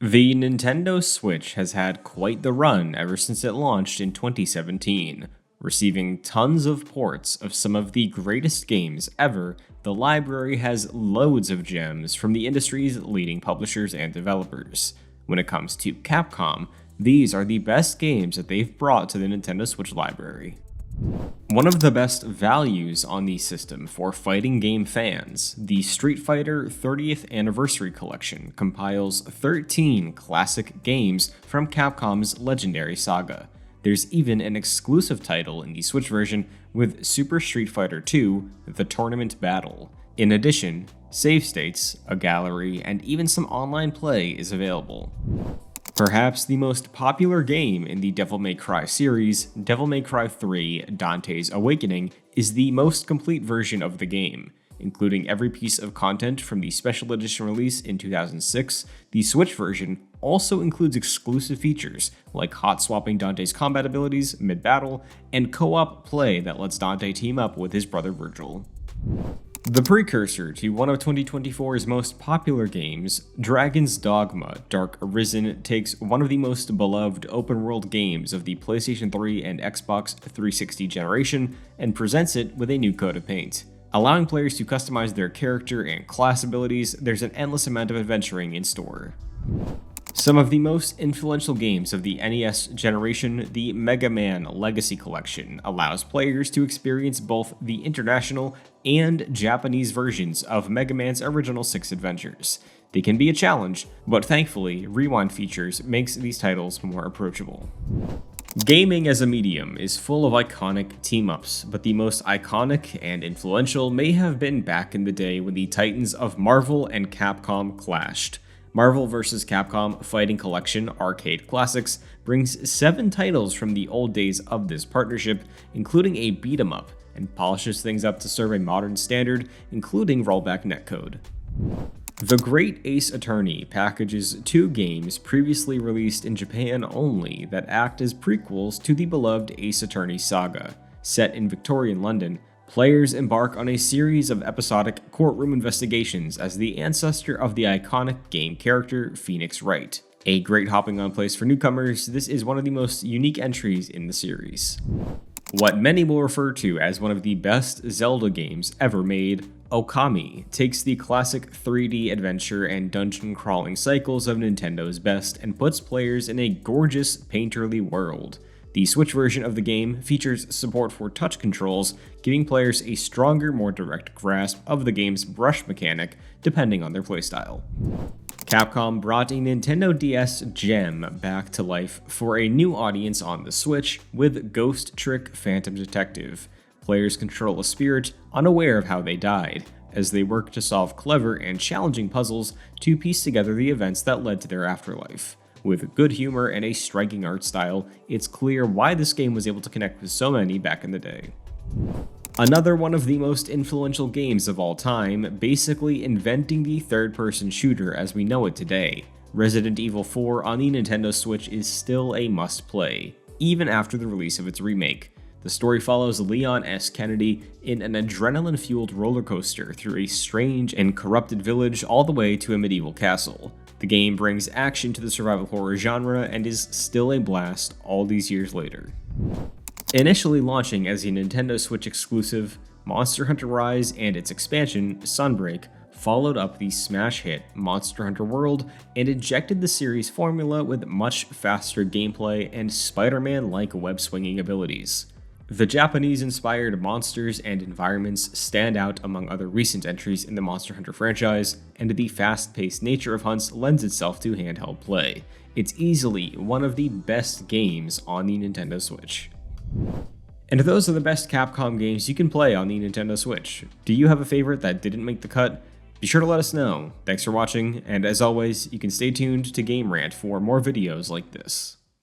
The Nintendo Switch has had quite the run ever since it launched in 2017. Receiving tons of ports of some of the greatest games ever, the library has loads of gems from the industry's leading publishers and developers. When it comes to Capcom, these are the best games that they've brought to the Nintendo Switch library. One of the best values on the system for fighting game fans, the Street Fighter 30th Anniversary Collection compiles 13 classic games from Capcom's legendary saga. There's even an exclusive title in the Switch version with Super Street Fighter II: The Tournament Battle. In addition, save states, a gallery, and even some online play is available. Perhaps the most popular game in the Devil May Cry series, Devil May Cry 3: Dante's Awakening, is the most complete version of the game. Including every piece of content from the special edition release in 2006, the Switch version also includes exclusive features like hot swapping Dante's combat abilities mid-battle, and co-op play that lets Dante team up with his brother Virgil. The precursor to one of 2024's most popular games, Dragon's Dogma: Dark Arisen takes one of the most beloved open-world games of the PlayStation 3 and Xbox 360 generation and presents it with a new coat of paint. Allowing players to customize their character and class abilities, there's an endless amount of adventuring in store. Some of the most influential games of the NES generation, the Mega Man Legacy Collection, allows players to experience both the international and Japanese versions of Mega Man's original 6 adventures. They can be a challenge, but thankfully, rewind features makes these titles more approachable. Gaming as a medium is full of iconic team-ups, but the most iconic and influential may have been back in the day when the titans of Marvel and Capcom clashed. Marvel vs. Capcom Fighting Collection Arcade Classics brings 7 titles from the old days of this partnership, including a beat-em-up, and polishes things up to serve a modern standard, including rollback netcode. The Great Ace Attorney packages 2 games previously released in Japan only that act as prequels to the beloved Ace Attorney saga. Set in Victorian London, players embark on a series of episodic courtroom investigations as the ancestor of the iconic game character Phoenix Wright. A great hopping on place for newcomers, this is one of the most unique entries in the series. What many will refer to as one of the best Zelda games ever made, Okami takes the classic 3D adventure and dungeon crawling cycles of Nintendo's best and puts players in a gorgeous, painterly world. The Switch version of the game features support for touch controls, giving players a stronger, more direct grasp of the game's brush mechanic depending on their playstyle. Capcom brought a Nintendo DS gem back to life for a new audience on the Switch with Ghost Trick Phantom Detective. Players control a spirit unaware of how they died, as they work to solve clever and challenging puzzles to piece together the events that led to their afterlife. With good humor and a striking art style, it's clear why this game was able to connect with so many back in the day. Another one of the most influential games of all time, basically inventing the third-person shooter as we know it today. Resident Evil 4 on the Nintendo Switch is still a must-play, even after the release of its remake. The story follows Leon S. Kennedy in an adrenaline-fueled roller coaster through a strange and corrupted village all the way to a medieval castle. The game brings action to the survival horror genre and is still a blast all these years later. Initially launching as a Nintendo Switch exclusive, Monster Hunter Rise and its expansion, Sunbreak, followed up the smash hit Monster Hunter World and injected the series' formula with much faster gameplay and Spider-Man-like web-swinging abilities. The Japanese-inspired monsters and environments stand out among other recent entries in the Monster Hunter franchise, and the fast-paced nature of hunts lends itself to handheld play. It's easily one of the best games on the Nintendo Switch. And those are the best Capcom games you can play on the Nintendo Switch. Do you have a favorite that didn't make the cut? Be sure to let us know. Thanks for watching, and as always, you can stay tuned to Game Rant for more videos like this.